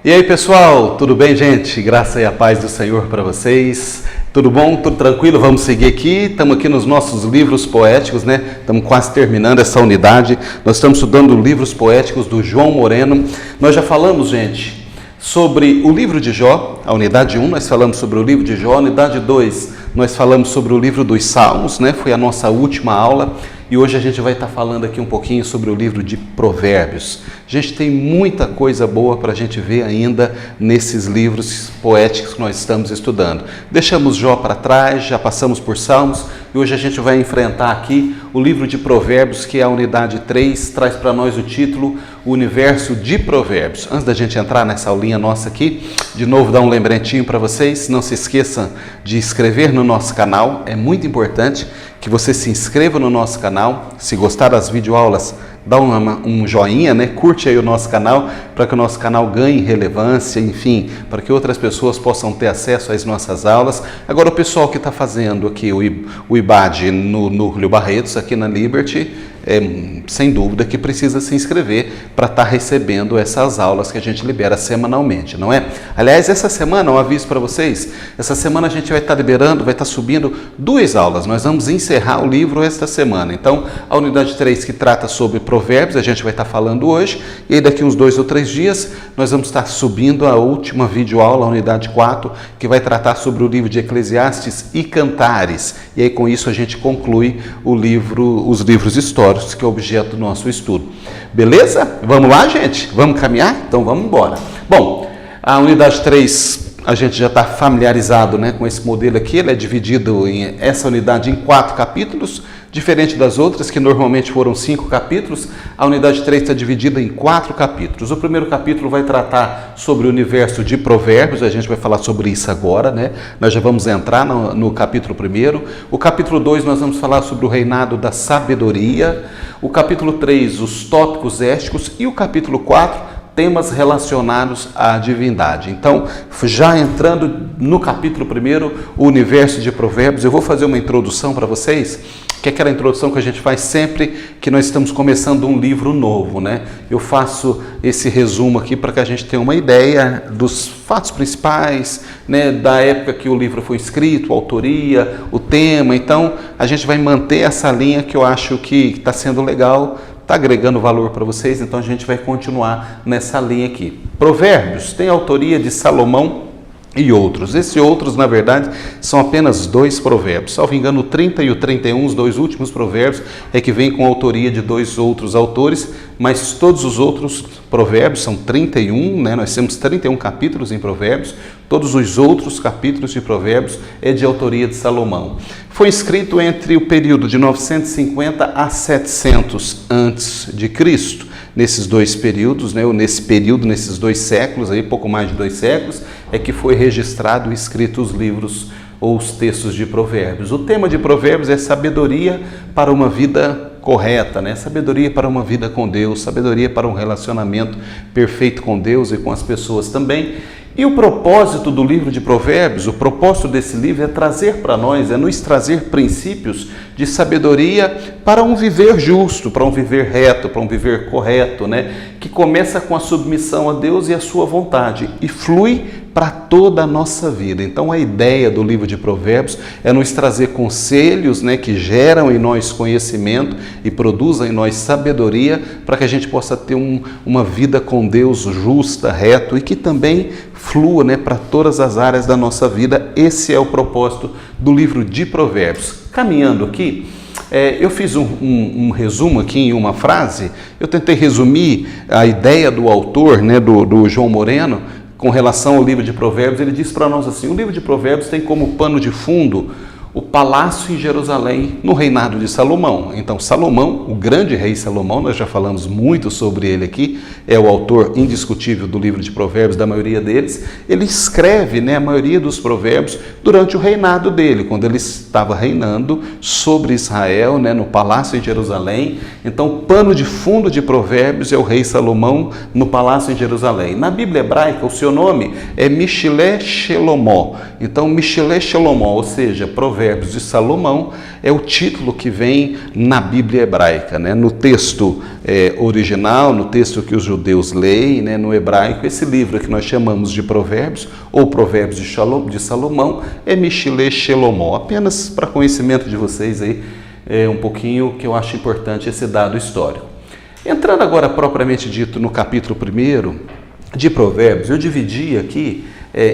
E aí pessoal, tudo bem, gente? Graça e a paz do Senhor para vocês. Tudo bom? Tudo tranquilo? Vamos seguir aqui. Estamos aqui nos nossos livros poéticos, né? Estamos quase terminando essa unidade. Nós estamos estudando livros poéticos do João Moreno. Nós já falamos, gente, sobre o livro de Jó. A unidade 1, nós falamos sobre o livro de Jó. A unidade 2, nós falamos sobre o livro dos Salmos, né? Foi a nossa última aula. E hoje a gente vai estar falando aqui um pouquinho sobre o livro de Provérbios. A gente tem muita coisa boa para a gente ver ainda nesses livros poéticos que nós estamos estudando. Deixamos Jó para trás, já passamos por Salmos e hoje a gente vai enfrentar aqui o livro de Provérbios, que é a unidade 3, traz para nós o título O Universo de Provérbios. Antes da gente entrar nessa aulinha nossa aqui, de novo dar um lembretinho para vocês, não se esqueçam de inscrever no nosso canal, é muito importante que você se inscreva no nosso canal. Se gostar das videoaulas, dá um joinha, né? Curte aí o nosso canal para que o nosso canal ganhe relevância, enfim, para que outras pessoas possam ter acesso às nossas aulas. Agora, o pessoal que está fazendo aqui o IBAD no Núcleo Barretos, aqui na Liberty, sem dúvida que precisa se inscrever para estar recebendo essas aulas que a gente libera semanalmente, não é? Aliás, essa semana, um aviso para vocês, essa semana a gente vai estar liberando, vai estar subindo 2 aulas. Nós vamos encerrar o livro esta semana. Então, a unidade 3, que trata sobre Provérbios, a gente vai estar falando hoje, e aí daqui uns 2 ou 3 dias, nós vamos estar subindo a última videoaula, a unidade 4, que vai tratar sobre o livro de Eclesiastes e Cantares. E aí com isso a gente conclui os livros históricos, que é o objeto do nosso estudo. Beleza? Vamos lá, gente? Vamos caminhar? Então vamos embora. Bom, a unidade 3, a gente já está familiarizado, né, com esse modelo aqui. Ele é dividido essa unidade em 4 capítulos, diferente das outras, que normalmente foram 5 capítulos. A unidade 3 está dividida em 4 capítulos. O primeiro capítulo vai tratar sobre o universo de Provérbios, a gente vai falar sobre isso agora, né? Nós já vamos entrar no capítulo 1. O capítulo 2, nós vamos falar sobre o reinado da sabedoria. O capítulo 3, os tópicos éticos. E o capítulo 4, temas relacionados à divindade. Então, já entrando no capítulo 1, o universo de Provérbios, eu vou fazer uma introdução para vocês, que é aquela introdução que a gente faz sempre que nós estamos começando um livro novo, né? Eu faço esse resumo aqui para que a gente tenha uma ideia dos fatos principais, né? Da época que o livro foi escrito, a autoria, o tema. Então, a gente vai manter essa linha que eu acho que está sendo legal, está agregando valor para vocês, então a gente vai continuar nessa linha aqui. Provérbios tem autoria de Salomão e outros. Esses outros, na verdade, são apenas 2 provérbios. Salvo engano, o 30 e o 31, os 2 últimos provérbios, é que vem com autoria de 2 outros autores, mas todos os outros provérbios, são 31, né? Nós temos 31 capítulos em Provérbios, todos os outros capítulos de Provérbios é de autoria de Salomão. Foi escrito entre o período de 950 a 700 a.C., nesses 2 períodos, né? Nesses 2 séculos, aí, pouco mais de 2 séculos, é que foi registrado e escrito os livros ou os textos de Provérbios. O tema de Provérbios é sabedoria para uma vida correta, né? Sabedoria para uma vida com Deus, sabedoria para um relacionamento perfeito com Deus e com as pessoas também. E o propósito do livro de Provérbios, o propósito desse livro é trazer para nós, é nos trazer princípios de sabedoria para um viver justo, para um viver reto, para um viver correto, né? Que começa com a submissão a Deus e a sua vontade e flui para toda a nossa vida. Então a ideia do livro de Provérbios é nos trazer conselhos, né, que geram em nós conhecimento e produzem em nós sabedoria para que a gente possa ter uma vida com Deus justa, reto e que também flua, né, para todas as áreas da nossa vida. Esse é o propósito do livro de Provérbios. Caminhando aqui, eu fiz um resumo aqui em uma frase. Eu tentei resumir a ideia do autor, né, do João Moreno, com relação ao livro de Provérbios. Ele diz para nós assim: o livro de Provérbios tem como pano de fundo o palácio em Jerusalém no reinado de Salomão. Então Salomão, o grande rei Salomão, nós já falamos muito sobre ele aqui, é o autor indiscutível do livro de Provérbios, da maioria deles. Ele escreve, né, a maioria dos provérbios durante o reinado dele, quando ele estava reinando sobre Israel, né, no palácio em Jerusalém. Então o pano de fundo de Provérbios é o rei Salomão no palácio em Jerusalém. Na Bíblia hebraica, o seu nome é Mishilé Shelomó. Então Mishilé Shelomó, ou seja, Provérbios Provérbios de Salomão é o título que vem na Bíblia hebraica, né? No texto original, no texto que os judeus leem, né? No hebraico, esse livro que nós chamamos de Provérbios, ou Provérbios de Salomão, é Mishile Shelomó. Apenas para conhecimento de vocês aí, um pouquinho que eu acho importante esse dado histórico. Entrando agora propriamente dito no capítulo 1 de Provérbios, eu dividi aqui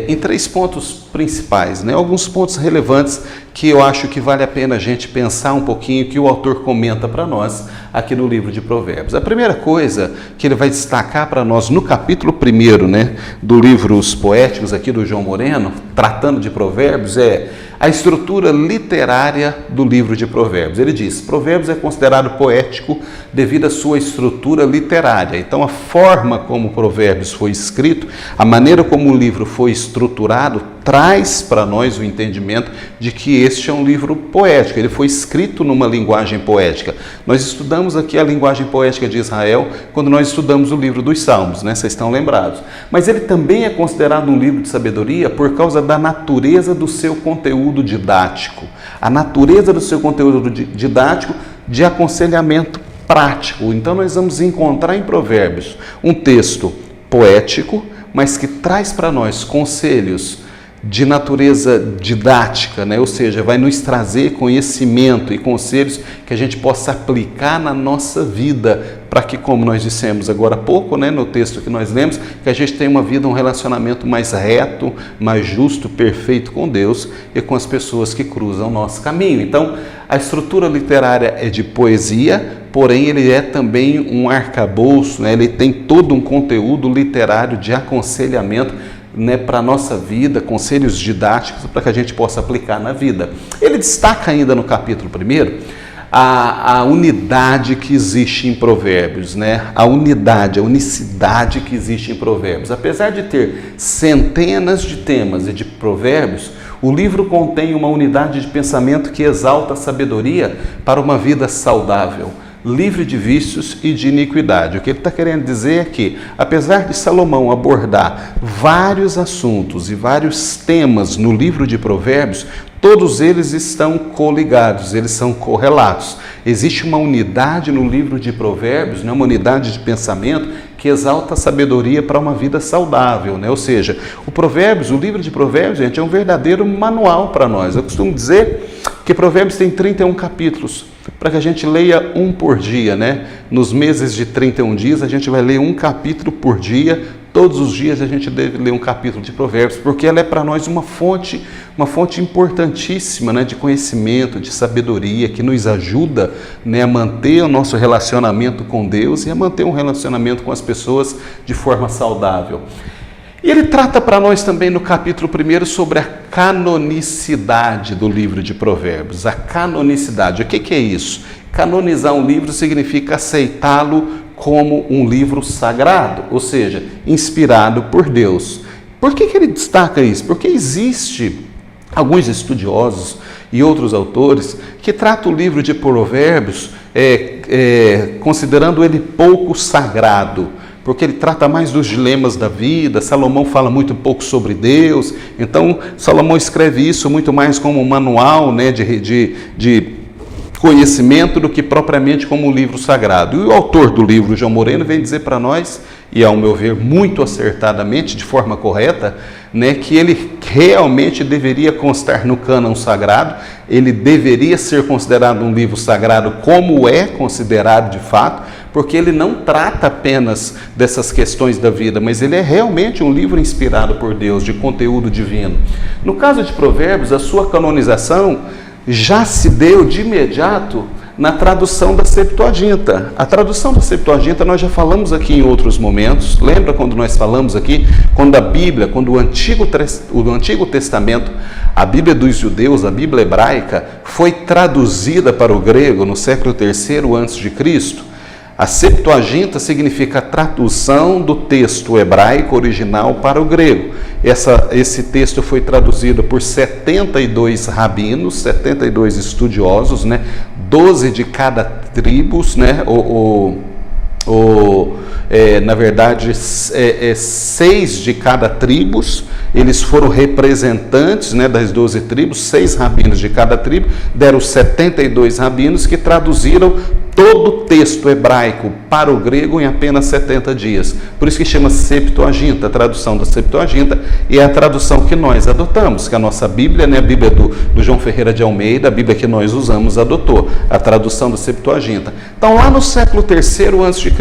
em 3 pontos principais, né? Alguns pontos relevantes que eu acho que vale a pena a gente pensar um pouquinho, que o autor comenta para nós aqui no livro de Provérbios. A primeira coisa que ele vai destacar para nós no capítulo 1, né, do livro Os Poéticos, aqui do João Moreno, tratando de Provérbios, é a estrutura literária do livro de Provérbios. Ele diz: Provérbios é considerado poético devido à sua estrutura literária. Então, a forma como Provérbios foi escrito, a maneira como o livro foi estruturado, traz para nós o entendimento de que este é um livro poético. Ele foi escrito numa linguagem poética. Nós estudamos aqui a linguagem poética de Israel quando nós estudamos o livro dos Salmos, né? Vocês estão lembrados. Mas ele também é considerado um livro de sabedoria por causa da natureza do seu conteúdo didático. A natureza do seu conteúdo didático de aconselhamento prático. Então nós vamos encontrar em Provérbios um texto poético, mas que traz para nós conselhos de natureza didática, né? Ou seja, vai nos trazer conhecimento e conselhos que a gente possa aplicar na nossa vida, para que, como nós dissemos agora há pouco, né, no texto que nós lemos, que a gente tenha uma vida, um relacionamento mais reto, mais justo, perfeito com Deus e com as pessoas que cruzam o nosso caminho. Então, a estrutura literária é de poesia, porém ele é também um arcabouço, né? Ele tem todo um conteúdo literário de aconselhamento, né, para a nossa vida, conselhos didáticos para que a gente possa aplicar na vida. Ele destaca ainda no capítulo 1 a unidade que existe em Provérbios, né? A unidade, a unicidade que existe em Provérbios. Apesar de ter centenas de temas e de provérbios, o livro contém uma unidade de pensamento que exalta a sabedoria para uma vida saudável, livre de vícios e de iniquidade. O que ele está querendo dizer é que, apesar de Salomão abordar vários assuntos e vários temas no livro de Provérbios, todos eles estão coligados, eles são correlatos. Existe uma unidade no livro de Provérbios, né, uma unidade de pensamento que exalta a sabedoria para uma vida saudável, né? Ou seja, o livro de Provérbios, gente, é um verdadeiro manual para nós. Eu costumo dizer que Provérbios tem 31 capítulos, para que a gente leia um por dia, né? Nos meses de 31 dias, a gente vai ler um capítulo por dia. Todos os dias a gente deve ler um capítulo de Provérbios, porque ela é para nós uma fonte importantíssima, né, de conhecimento, de sabedoria, que nos ajuda, né, a manter o nosso relacionamento com Deus e a manter um relacionamento com as pessoas de forma saudável. E ele trata para nós também no capítulo 1 sobre a canonicidade do livro de Provérbios. A canonicidade, o que é isso? Canonizar um livro significa aceitá-lo como um livro sagrado, ou seja, inspirado por Deus. Por que ele destaca isso? Porque existe alguns estudiosos e outros autores que tratam o livro de Provérbios considerando ele pouco sagrado, porque ele trata mais dos dilemas da vida. Salomão fala muito pouco sobre Deus, então Salomão escreve isso muito mais como um manual, né, de conhecimento do que propriamente como um livro sagrado. E o autor do livro, João Moreno, vem dizer para nós, e ao meu ver muito acertadamente, de forma correta, né, que ele realmente deveria constar no cânon sagrado, ele deveria ser considerado um livro sagrado como é considerado de fato, porque ele não trata apenas dessas questões da vida, mas ele é realmente um livro inspirado por Deus, de conteúdo divino. No caso de Provérbios, a sua canonização já se deu de imediato na tradução da Septuaginta. A tradução da Septuaginta nós já falamos aqui em outros momentos. Lembra quando nós falamos aqui, quando a Bíblia, quando o Antigo Testamento, a Bíblia dos judeus, a Bíblia hebraica, foi traduzida para o grego no século III a.C., a Septuaginta significa a tradução do texto hebraico original para o grego. Esse texto foi traduzido por 72 rabinos, 72 estudiosos, né? 12 de cada tribo, né? Na verdade, 6 de cada tribo eles foram representantes, né, das 12 tribos, 6 rabinos de cada tribo, deram 72 rabinos que traduziram todo o texto hebraico para o grego em apenas 70 dias. Por isso que chama Septuaginta, a tradução da Septuaginta, e é a tradução que nós adotamos, que a nossa Bíblia, né, a Bíblia do João Ferreira de Almeida, a Bíblia que nós usamos, adotou a tradução da Septuaginta. Então, lá no século III a.C.,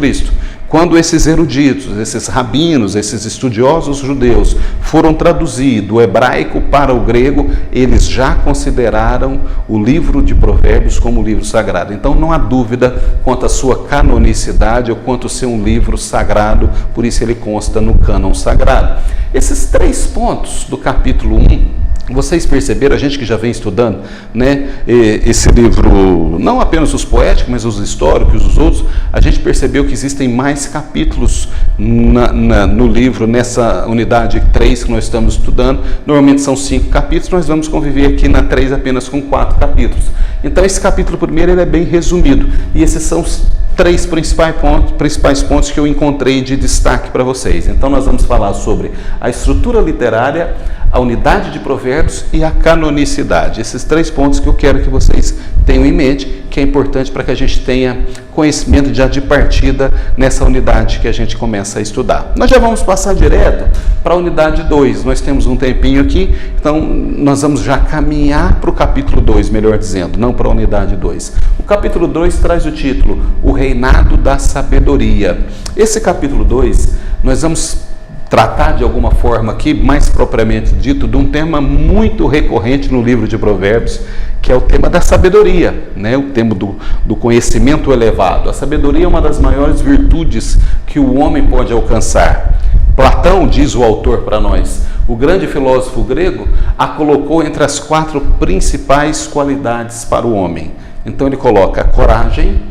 quando esses eruditos, esses rabinos, esses estudiosos judeus foram traduzir do hebraico para o grego, eles já consideraram o livro de Provérbios como livro sagrado. Então não há dúvida quanto à sua canonicidade ou quanto ser um livro sagrado, por isso ele consta no cânon sagrado. Esses 3 pontos do capítulo 1, vocês perceberam, a gente que já vem estudando, né, esse livro, não apenas os poéticos, mas os históricos, os outros, a gente percebeu que existem mais capítulos no livro, nessa unidade 3 que nós estamos estudando. Normalmente são 5 capítulos, nós vamos conviver aqui na 3 apenas com 4 capítulos. Então esse capítulo primeiro ele é bem resumido, e esses são os 3 principais pontos que eu encontrei de destaque para vocês. Então nós vamos falar sobre a estrutura literária, a unidade de provérbios e a canonicidade. Esses 3 pontos que eu quero que vocês tenham em mente, que é importante para que a gente tenha conhecimento já de partida nessa unidade que a gente começa a estudar. Nós já vamos passar direto para a unidade 2. Nós temos um tempinho aqui, então nós vamos já caminhar para o capítulo 2, melhor dizendo, não para a unidade 2. O capítulo 2 traz o título O Reinado da Sabedoria. Esse capítulo 2, nós vamos tratar de alguma forma aqui, mais propriamente dito, de um tema muito recorrente no livro de Provérbios, que é o tema da sabedoria, né? O tema do conhecimento elevado. A sabedoria é uma das maiores virtudes que o homem pode alcançar. Platão, diz o autor para nós, o grande filósofo grego, a colocou entre as 4 principais qualidades para o homem. Então ele coloca a coragem,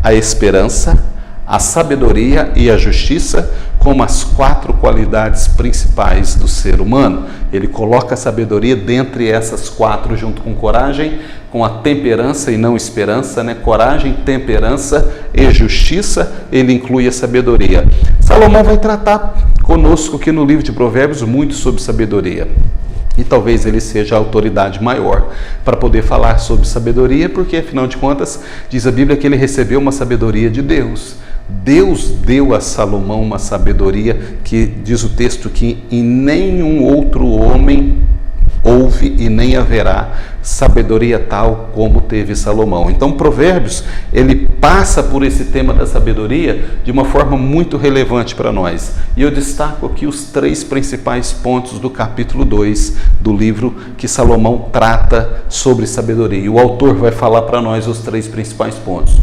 a esperança, a sabedoria e a justiça como as 4 qualidades principais do ser humano. Ele coloca a sabedoria dentre essas 4, junto com coragem, com a temperança e não esperança, né? Coragem, temperança e justiça, ele inclui a sabedoria. Salomão vai tratar conosco aqui no livro de Provérbios muito sobre sabedoria. E talvez ele seja a autoridade maior para poder falar sobre sabedoria, porque afinal de contas, diz a Bíblia que ele recebeu uma sabedoria de Deus. Deus deu a Salomão uma sabedoria que, diz o texto, que em nenhum outro homem houve e nem haverá sabedoria tal como teve Salomão. Então Provérbios, ele passa por esse tema da sabedoria de uma forma muito relevante para nós. E eu destaco aqui os 3 principais pontos do capítulo 2 do livro que Salomão trata sobre sabedoria. E o autor vai falar para nós os 3 principais pontos.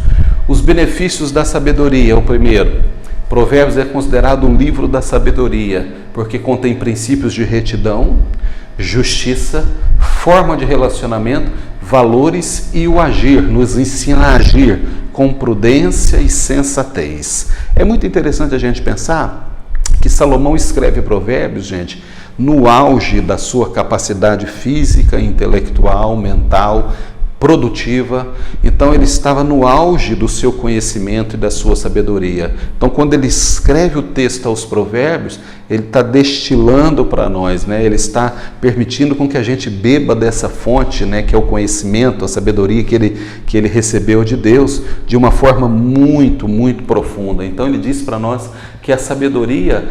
Os benefícios da sabedoria, o primeiro. Provérbios é considerado um livro da sabedoria, porque contém princípios de retidão, justiça, forma de relacionamento, valores e o agir, nos ensina a agir com prudência e sensatez. É muito interessante a gente pensar que Salomão escreve Provérbios, gente, no auge da sua capacidade física, intelectual, mental, produtiva. Então ele estava no auge do seu conhecimento e da sua sabedoria. Então quando ele escreve o texto aos Provérbios, ele está destilando para nós, né? Ele está permitindo com que a gente beba dessa fonte, né? Que é o conhecimento, a sabedoria que ele recebeu de Deus, de uma forma muito, muito profunda. Então ele diz para nós que a sabedoria,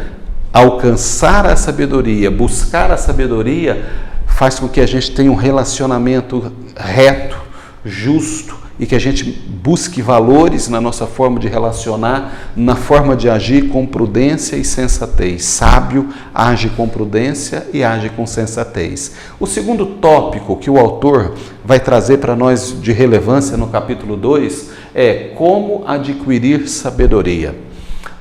alcançar a sabedoria, buscar a sabedoria, faz com que a gente tenha um relacionamento reto, justo, e que a gente busque valores na nossa forma de relacionar, na forma de agir com prudência e sensatez. Sábio age com prudência e age com sensatez. O segundo tópico que o autor vai trazer para nós de relevância no capítulo 2 é como adquirir sabedoria.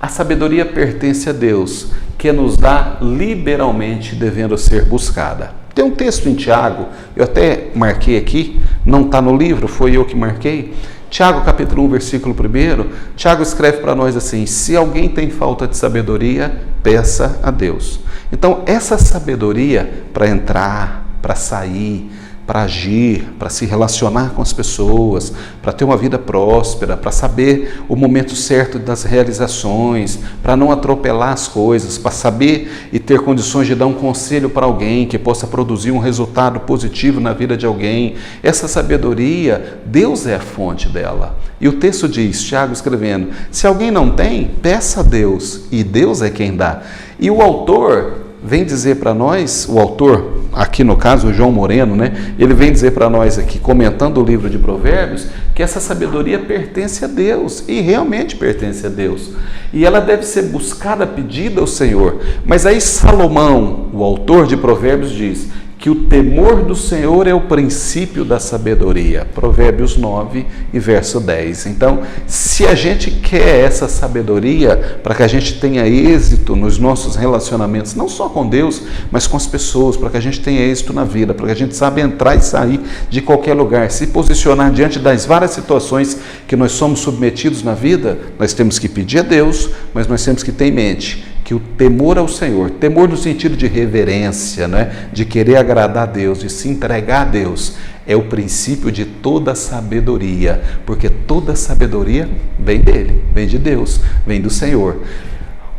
A sabedoria pertence a Deus, que nos dá liberalmente, devendo ser buscada. Tem um texto em Tiago, eu até marquei aqui, não está no livro, foi eu que marquei. Tiago capítulo 1, versículo 1, Tiago escreve para nós assim: se alguém tem falta de sabedoria, peça a Deus. Então essa sabedoria para entrar, para sair, para agir, para se relacionar com as pessoas, para ter uma vida próspera, para saber o momento certo das realizações, para não atropelar as coisas, para saber e ter condições de dar um conselho para alguém que possa produzir um resultado positivo na vida de alguém. Essa sabedoria, Deus é a fonte dela. E o texto diz, Tiago escrevendo, se alguém não tem, peça a Deus, e Deus é quem dá. E o autor vem dizer para nós, o autor, aqui no caso o João Moreno, né? Ele vem dizer para nós aqui, comentando o livro de Provérbios, que essa sabedoria pertence a Deus, e realmente pertence a Deus. E ela deve ser buscada, pedida ao Senhor. Mas aí Salomão, o autor de Provérbios, diz que o temor do Senhor é o princípio da sabedoria. Provérbios 9 e verso 10. Então, se a gente quer essa sabedoria para que a gente tenha êxito nos nossos relacionamentos, não só com Deus, mas com as pessoas, para que a gente tenha êxito na vida, para que a gente saiba entrar e sair de qualquer lugar, se posicionar diante das várias situações que nós somos submetidos na vida, nós temos que pedir a Deus, mas nós temos que ter em mente que o temor ao Senhor, temor no sentido de reverência, né? De querer agradar a Deus, de se entregar a Deus, é o princípio de toda sabedoria, porque toda sabedoria vem dele, vem de Deus, vem do Senhor.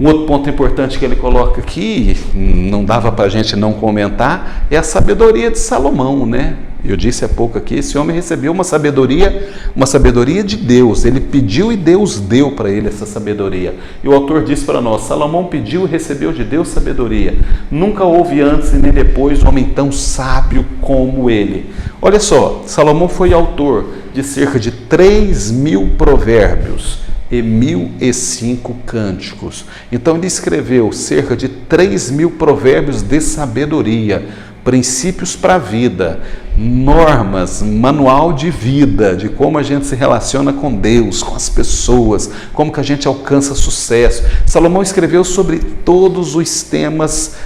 Um outro ponto importante que ele coloca aqui, não dava para a gente não comentar, é a sabedoria de Salomão, né? Eu disse há pouco aqui, esse homem recebeu uma sabedoria de Deus. Ele pediu e Deus deu para ele essa sabedoria. E o autor diz para nós, Salomão pediu e recebeu de Deus sabedoria. Nunca houve antes e nem depois um homem tão sábio como ele. Olha só, Salomão foi autor de cerca de 3.000 provérbios e 1.005 cânticos. Então ele escreveu cerca de 3.000 provérbios de sabedoria, princípios para a vida, normas, manual de vida, de como a gente se relaciona com Deus, com as pessoas, como que a gente alcança sucesso. Salomão escreveu sobre todos os temas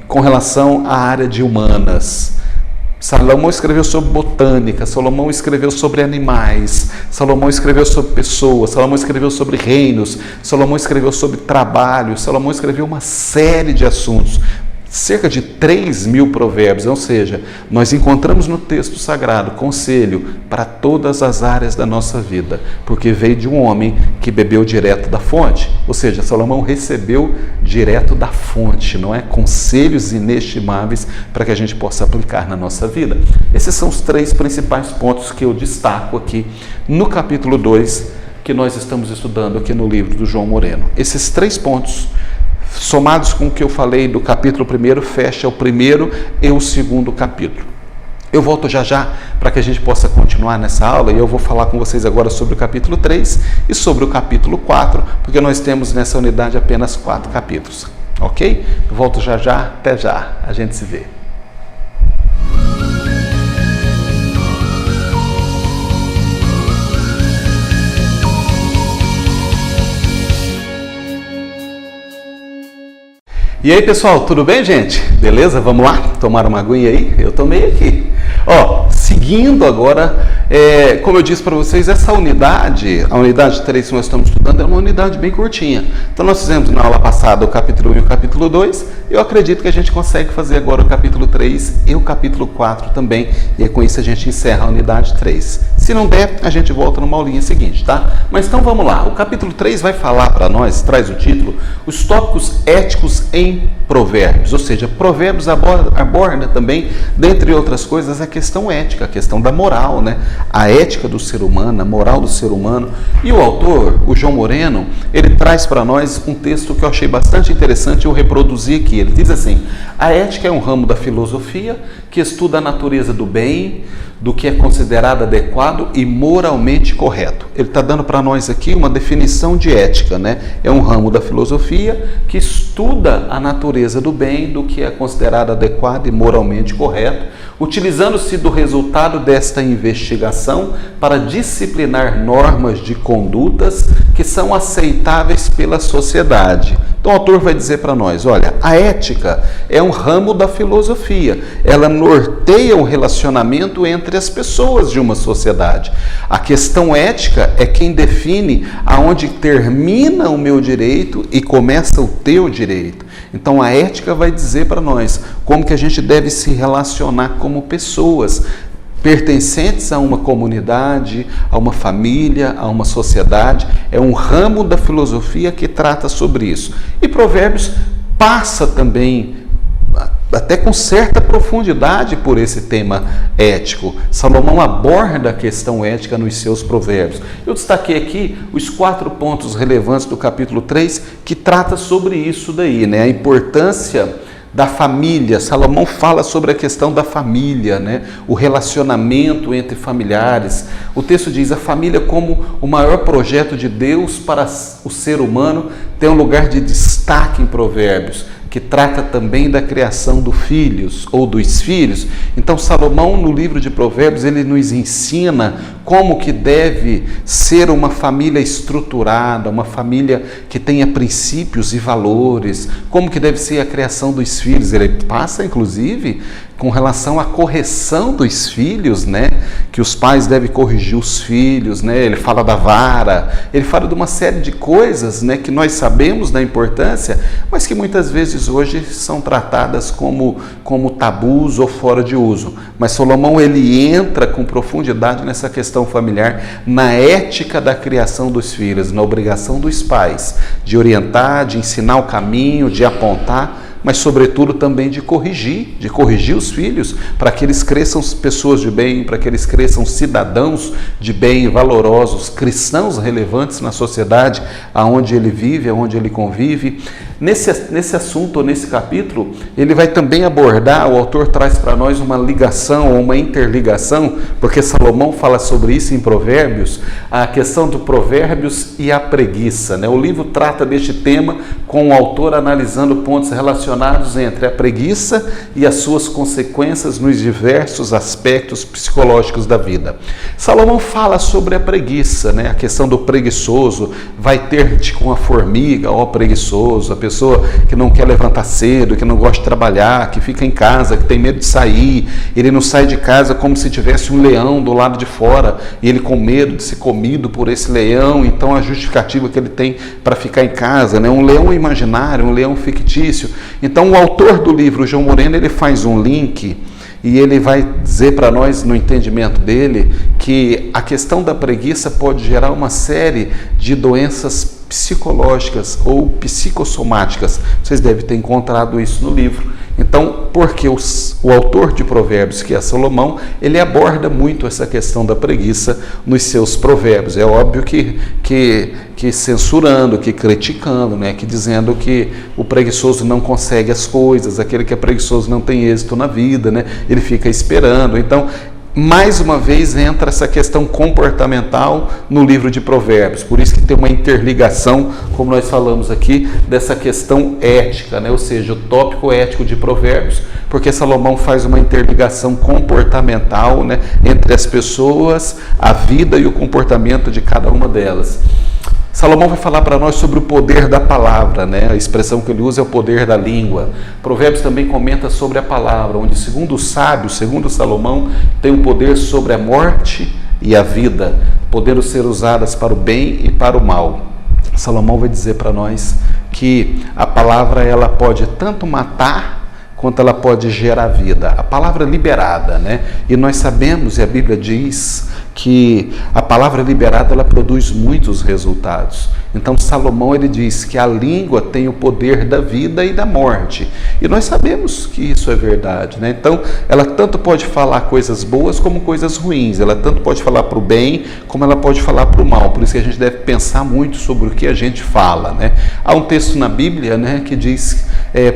com relação à área de humanas. Salomão escreveu sobre botânica, Salomão escreveu sobre animais, Salomão escreveu sobre pessoas, Salomão escreveu sobre reinos, Salomão escreveu sobre trabalho, Salomão escreveu uma série de assuntos. Cerca de 3.000 provérbios, ou seja, nós encontramos no texto sagrado conselho para todas as áreas da nossa vida, porque veio de um homem que bebeu direto da fonte, ou seja, Salomão recebeu direto da fonte, não é? Conselhos inestimáveis para que a gente possa aplicar na nossa vida. Esses são os 3 principais pontos que eu destaco aqui no capítulo 2, que nós estamos estudando aqui no livro do João Moreno. Esses 3 pontos, somados com o que eu falei do capítulo 1, fecha o 1º e o 2º capítulo. Eu volto já para que a gente possa continuar nessa aula e eu vou falar com vocês agora sobre o capítulo 3 e sobre o capítulo 4, porque nós temos nessa unidade apenas 4 capítulos, ok? Eu volto já, até já, a gente se vê. E aí pessoal, tudo bem gente? Beleza? Vamos lá? Tomar uma aguinha aí? Eu tomei aqui. Ó, seguindo agora, como eu disse para vocês, essa unidade, a unidade 3 que nós estamos estudando é uma unidade bem curtinha. Então nós fizemos na aula passada o capítulo 1 e o capítulo 2, eu acredito que a gente consegue fazer agora o capítulo 3 e o capítulo 4 também, e com isso a gente encerra a unidade 3. Se não der, a gente volta numa aulinha seguinte, tá? Mas então vamos lá, o capítulo 3 vai falar para nós, traz o título, os tópicos éticos em Provérbios, ou seja, Provérbios aborda também, dentre outras coisas, a questão ética, a questão da moral, né? A ética do ser humano, a moral do ser humano. E o autor, o João Moreno, ele traz para nós um texto que eu achei bastante interessante, eu reproduzi aqui. Ele diz assim: a ética é um ramo da filosofia que estuda a natureza do bem, do que é considerado adequado e moralmente correto. Ele está dando para nós aqui uma definição de ética, né? É um ramo da filosofia que estuda a natureza do bem, do que é considerado adequado e moralmente correto, utilizando-se do resultado desta investigação para disciplinar normas de condutas que são aceitáveis pela sociedade. Então o autor vai dizer para nós, olha, a ética é um ramo da filosofia, ela norteia o relacionamento entre as pessoas de uma sociedade. A questão ética é quem define aonde termina o meu direito e começa o teu direito. Então a ética vai dizer para nós como que a gente deve se relacionar como pessoas, pertencentes a uma comunidade, a uma família, a uma sociedade. É um ramo da filosofia que trata sobre isso. E Provérbios passa também, até com certa profundidade, por esse tema ético. Salomão aborda a questão ética nos seus provérbios. Eu destaquei aqui os 4 pontos relevantes do capítulo 3, que trata sobre isso daí, né? A importância da família. Salomão fala sobre a questão da família, né? O relacionamento entre familiares. O texto diz: a família, como o maior projeto de Deus para o ser humano, tem um lugar de destaque em Provérbios, que trata também da criação dos filhos ou dos filhos. Então Salomão, no livro de Provérbios, ele nos ensina como que deve ser uma família estruturada, uma família que tenha princípios e valores, como que deve ser a criação dos filhos. Ele passa, inclusive, com relação à correção dos filhos, né? Que os pais devem corrigir os filhos, né? Ele fala da vara, ele fala de uma série de coisas, né? Que nós sabemos da importância, mas que muitas vezes hoje são tratadas como tabus ou fora de uso. Mas Salomão, ele entra com profundidade nessa questão familiar, na ética da criação dos filhos, na obrigação dos pais de orientar, de ensinar o caminho, de apontar, mas sobretudo também de corrigir os filhos, para que eles cresçam pessoas de bem, para que eles cresçam cidadãos de bem, valorosos, cristãos relevantes na sociedade aonde ele vive, aonde ele convive. Nesse assunto, ou nesse capítulo, ele vai também abordar, o autor traz para nós uma ligação, ou uma interligação, porque Salomão fala sobre isso em Provérbios, a questão do Provérbios e a preguiça, né? O livro trata deste tema com o autor analisando pontos relacionados entre a preguiça e as suas consequências nos diversos aspectos psicológicos da vida. Salomão fala sobre a preguiça, né? A questão do preguiçoso, vai ter-te com a formiga, ó preguiçoso, a pessoa que não quer levantar cedo, que não gosta de trabalhar, que fica em casa, que tem medo de sair, ele não sai de casa como se tivesse um leão do lado de fora, e ele com medo de ser comido por esse leão. Então a justificativa que ele tem para ficar em casa, né? Um leão imaginário, um leão fictício. Então o autor do livro, João Moreno, ele faz um link e ele vai dizer para nós, no entendimento dele, que a questão da preguiça pode gerar uma série de doenças psicológicas ou psicossomáticas. Vocês devem ter encontrado isso no livro. Então, porque o autor de Provérbios, que é Salomão, ele aborda muito essa questão da preguiça nos seus provérbios. É óbvio que censurando, que criticando, né? Que dizendo que o preguiçoso não consegue as coisas, aquele que é preguiçoso não tem êxito na vida, né? Ele fica esperando. Então, mais uma vez entra essa questão comportamental no livro de Provérbios, por isso que tem uma interligação, como nós falamos aqui, dessa questão ética, né? Ou seja, o tópico ético de Provérbios, porque Salomão faz uma interligação comportamental, né? Entre as pessoas, a vida e o comportamento de cada uma delas. Salomão vai falar para nós sobre o poder da palavra, né? A expressão que ele usa é o poder da língua. Provérbios também comenta sobre a palavra, onde, segundo os sábios, segundo Salomão, tem o poder sobre a morte e a vida, podendo ser usadas para o bem e para o mal. Salomão vai dizer para nós que a palavra, ela pode tanto matar quanto ela pode gerar vida. A palavra liberada, né? E nós sabemos, e a Bíblia diz, que a palavra liberada, ela produz muitos resultados. Então Salomão, ele diz que a língua tem o poder da vida e da morte. E nós sabemos que isso é verdade, né? Então ela tanto pode falar coisas boas como coisas ruins. Ela tanto pode falar para o bem como ela pode falar para o mal. Por isso que a gente deve pensar muito sobre o que a gente fala, né? Há um texto na Bíblia, né, que diz: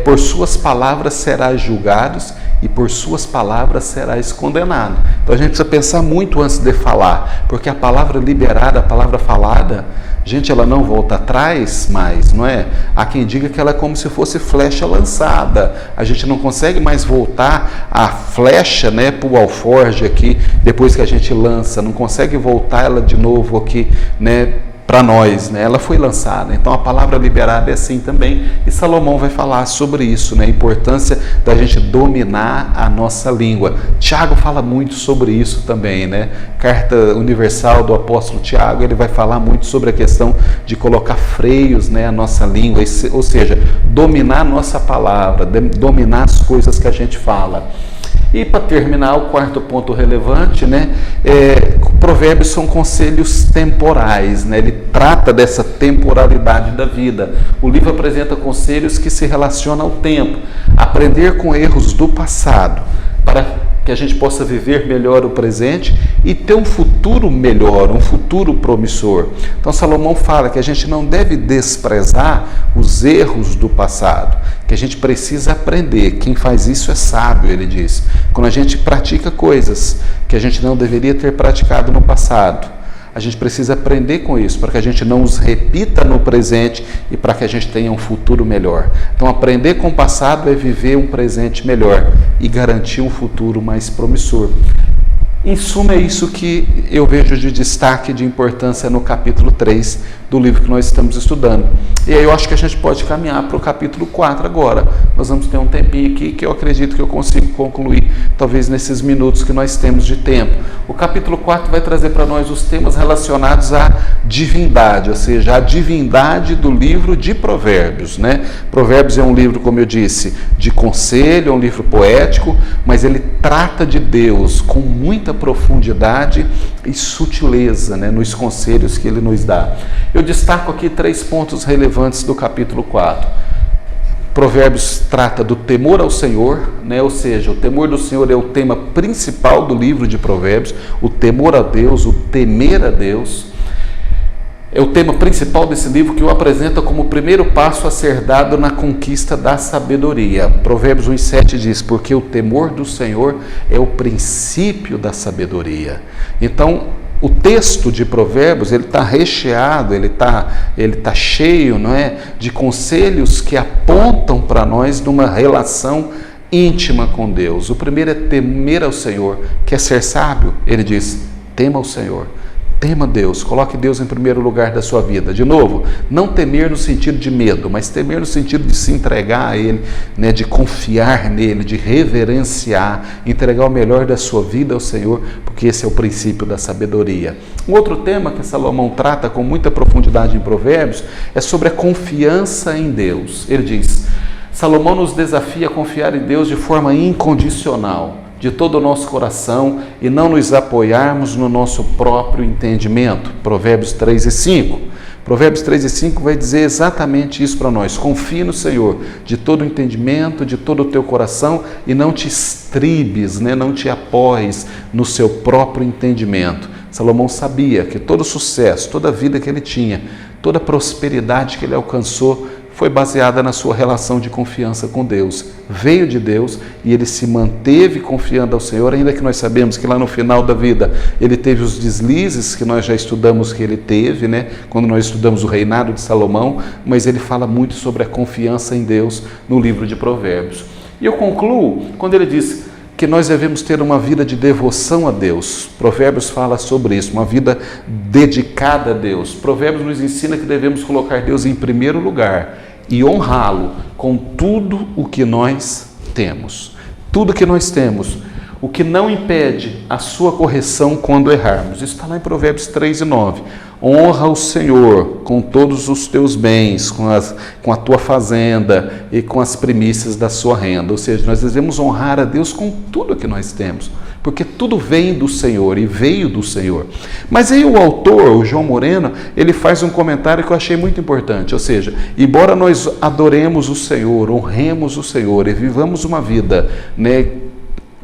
por suas palavras serás julgados e por suas palavras serás condenado. Então a gente precisa pensar muito antes de falar, porque a palavra liberada, a palavra falada, gente, ela não volta atrás mais, não é? Há quem diga que ela é como se fosse flecha lançada. A gente não consegue mais voltar a flecha, né, para o alforje aqui, depois que a gente lança, não consegue voltar ela de novo aqui, né, para nós, né? Ela foi lançada. Então a palavra liberada é assim também, e Salomão vai falar sobre isso, né? A importância da gente dominar a nossa língua. Tiago fala muito sobre isso também, né? Carta universal do apóstolo Tiago, ele vai falar muito sobre a questão de colocar freios, né, à nossa língua, ou seja, dominar a nossa palavra, dominar as coisas que a gente fala. E para terminar, o quarto ponto relevante, né, provérbios são conselhos temporais, né, ele trata dessa temporalidade da vida. O livro apresenta conselhos que se relacionam ao tempo, aprender com erros do passado, para que a gente possa viver melhor o presente e ter um futuro melhor, um futuro promissor. Então Salomão fala que a gente não deve desprezar os erros do passado, que a gente precisa aprender. Quem faz isso é sábio, ele diz. Quando a gente pratica coisas que a gente não deveria ter praticado no passado, a gente precisa aprender com isso, para que a gente não os repita no presente e para que a gente tenha um futuro melhor. Então, aprender com o passado é viver um presente melhor e garantir um futuro mais promissor. Em suma, é isso que eu vejo de destaque, de importância no capítulo 3 do livro que nós estamos estudando. E aí eu acho que a gente pode caminhar para o capítulo 4 agora. Nós vamos ter um tempinho aqui que eu acredito que eu consigo concluir, talvez nesses minutos que nós temos de tempo. O capítulo 4 vai trazer para nós os temas relacionados à divindade, ou seja, a divindade do livro de Provérbios, né? Provérbios é um livro, como eu disse, de conselho, é um livro poético, mas ele trata de Deus com muita profundidade e sutileza, né, nos conselhos que ele nos dá. Eu destaco aqui 3 pontos relevantes do capítulo 4. Provérbios trata do temor ao Senhor, né, ou seja, o temor do Senhor é o tema principal do livro de Provérbios, o temor a Deus, o temer a Deus. É o tema principal desse livro, que o apresenta como o primeiro passo a ser dado na conquista da sabedoria. Provérbios 1,7 diz: porque o temor do Senhor é o princípio da sabedoria. Então, o texto de Provérbios, ele está recheado, ele tá cheio, não é, de conselhos que apontam para nós numa relação íntima com Deus. O primeiro é temer ao Senhor. Quer ser sábio? Ele diz: tema ao Senhor. Tema Deus, coloque Deus em primeiro lugar da sua vida. De novo, não temer no sentido de medo, mas temer no sentido de se entregar a Ele, né, de confiar nele, de reverenciar, entregar o melhor da sua vida ao Senhor, porque esse é o princípio da sabedoria. Um outro tema que Salomão trata com muita profundidade em Provérbios é sobre a confiança em Deus. Ele diz: Salomão nos desafia a confiar em Deus de forma incondicional, de todo o nosso coração, e não nos apoiarmos no nosso próprio entendimento. Provérbios 3:5. Provérbios 3:5 vai dizer exatamente isso para nós. Confie no Senhor de todo o entendimento, de todo o teu coração, e não te estribes, né? Não te apoies no seu próprio entendimento. Salomão sabia que todo sucesso, toda a vida que ele tinha, toda a prosperidade que ele alcançou, foi baseada na sua relação de confiança com Deus. Veio de Deus e ele se manteve confiando ao Senhor, ainda que nós sabemos que lá no final da vida ele teve os deslizes que nós já estudamos que ele teve, né? Quando nós estudamos o reinado de Salomão, mas ele fala muito sobre a confiança em Deus no livro de Provérbios. E eu concluo quando ele diz que nós devemos ter uma vida de devoção a Deus. Provérbios fala sobre isso, uma vida dedicada a Deus. Provérbios nos ensina que devemos colocar Deus em primeiro lugar e honrá-lo com tudo o que nós temos. Tudo que nós temos, o que não impede a sua correção quando errarmos. Isso está lá em Provérbios 3:9. Honra o Senhor com todos os teus bens, com a tua fazenda e com as primícias da sua renda. Ou seja, nós devemos honrar a Deus com tudo que nós temos, porque tudo vem do Senhor e veio do Senhor. Mas aí o autor, o João Moreno, ele faz um comentário que eu achei muito importante. Ou seja, embora nós adoremos o Senhor, honremos o Senhor e vivamos uma vida, né,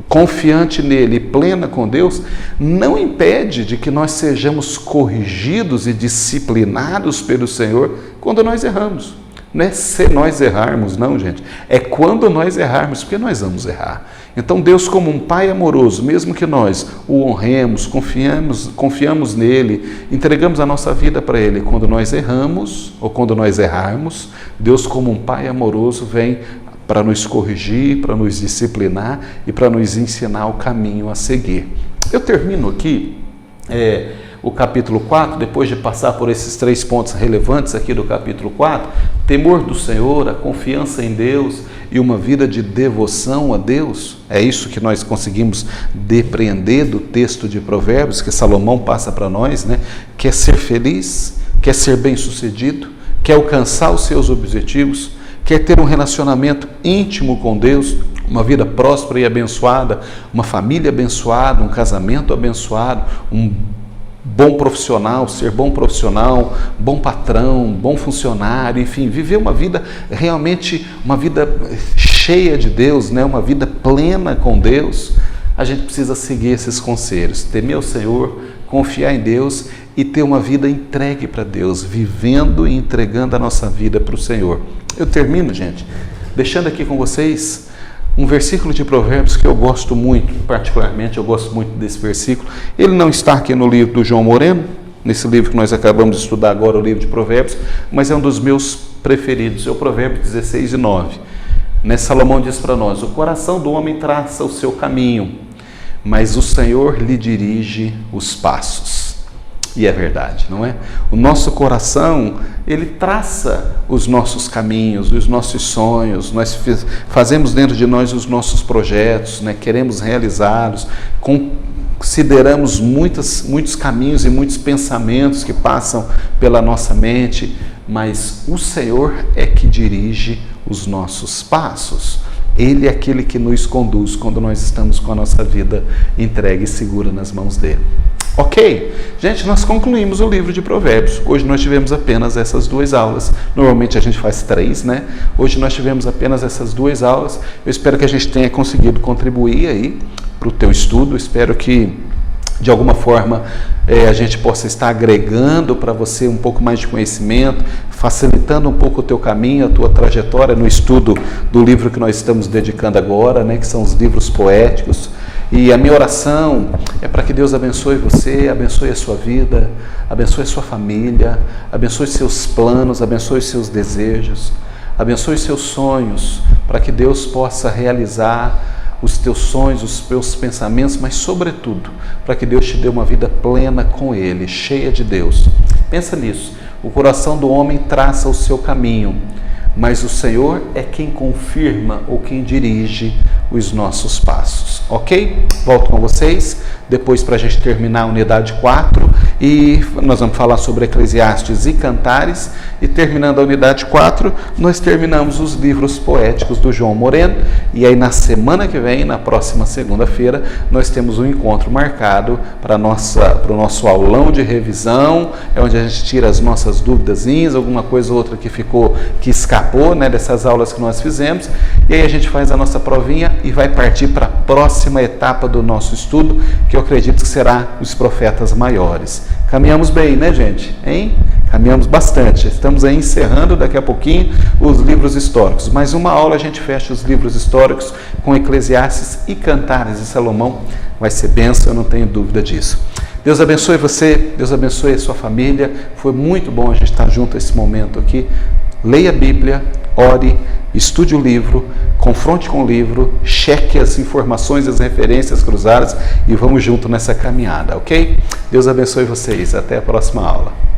confiante nele e plena com Deus, não impede de que nós sejamos corrigidos e disciplinados pelo Senhor quando nós erramos. Não é se nós errarmos, não, gente. É quando nós errarmos, porque nós vamos errar. Então Deus, como um Pai amoroso, mesmo que nós o honremos, confiamos nele, entregamos a nossa vida para ele, quando nós erramos ou quando nós errarmos, Deus, como um Pai amoroso, vem para nos corrigir, para nos disciplinar e para nos ensinar o caminho a seguir. Eu termino aqui o capítulo 4, depois de passar por esses 3 pontos relevantes aqui do capítulo 4, temor do Senhor, a confiança em Deus e uma vida de devoção a Deus, é isso que nós conseguimos depreender do texto de Provérbios que Salomão passa para nós, né? Quer ser feliz, quer ser bem-sucedido, quer alcançar os seus objetivos, quer ter um relacionamento íntimo com Deus, uma vida próspera e abençoada, uma família abençoada, um casamento abençoado, um bom profissional, ser bom profissional, bom patrão, bom funcionário, enfim, viver uma vida realmente, uma vida cheia de Deus, né? Uma vida plena com Deus. A gente precisa seguir esses conselhos, temer o Senhor, confiar em Deus e ter uma vida entregue para Deus, vivendo e entregando a nossa vida para o Senhor. Eu termino, gente, deixando aqui com vocês um versículo de Provérbios que eu gosto muito, particularmente eu gosto muito desse versículo. Ele não está aqui no livro do João Moreno, nesse livro que nós acabamos de estudar agora, o livro de Provérbios, mas é um dos meus preferidos, é o Provérbios 16:9. Salomão diz para nós: o coração do homem traça o seu caminho, mas o Senhor lhe dirige os passos. E é verdade, não é? O nosso coração, ele traça os nossos caminhos, os nossos sonhos, nós fazemos dentro de nós os nossos projetos, né? Queremos realizá-los, consideramos muitos caminhos e muitos pensamentos que passam pela nossa mente, mas o Senhor é que dirige os nossos passos. Ele é aquele que nos conduz quando nós estamos com a nossa vida entregue e segura nas mãos dele. Ok? Gente, nós concluímos o livro de Provérbios. Hoje nós tivemos apenas essas 2 aulas. Normalmente a gente faz 3, né? Hoje nós tivemos apenas essas 2 aulas. Eu espero que a gente tenha conseguido contribuir aí para o teu estudo. Eu espero que, de alguma forma, a gente possa estar agregando para você um pouco mais de conhecimento, facilitando um pouco o teu caminho, a tua trajetória no estudo do livro que nós estamos dedicando agora, né? Que são os livros poéticos. E a minha oração é para que Deus abençoe você, abençoe a sua vida, abençoe a sua família, abençoe seus planos, abençoe seus desejos, abençoe seus sonhos, para que Deus possa realizar os teus sonhos, os teus pensamentos, mas sobretudo, para que Deus te dê uma vida plena com Ele, cheia de Deus. Pensa nisso, o coração do homem traça o seu caminho, mas o Senhor é quem confirma ou quem dirige os nossos passos, ok? Volto com vocês depois para a gente terminar a unidade 4 e nós vamos falar sobre Eclesiastes e Cantares, e terminando a unidade 4, nós terminamos os livros poéticos do João Moreno, e aí na semana que vem, na próxima segunda-feira, nós temos um encontro marcado para o nosso aulão de revisão, é onde a gente tira as nossas duvidazinhas, alguma coisa ou outra que escapou, né, dessas aulas que nós fizemos, e aí a gente faz a nossa provinha e vai partir para a próxima etapa do nosso estudo, que eu acredito que será os profetas maiores. Caminhamos bem, né, gente? Hein? Caminhamos bastante. Estamos aí encerrando daqui a pouquinho os livros históricos. Mais uma aula a gente fecha os livros históricos com Eclesiastes e Cantares de Salomão. Vai ser bênção, eu não tenho dúvida disso. Deus abençoe você, Deus abençoe a sua família. Foi muito bom a gente estar junto esse momento aqui. Leia a Bíblia, ore, estude o livro, confronte com o livro, cheque as informações, as referências cruzadas e vamos junto nessa caminhada, ok? Deus abençoe vocês. Até a próxima aula.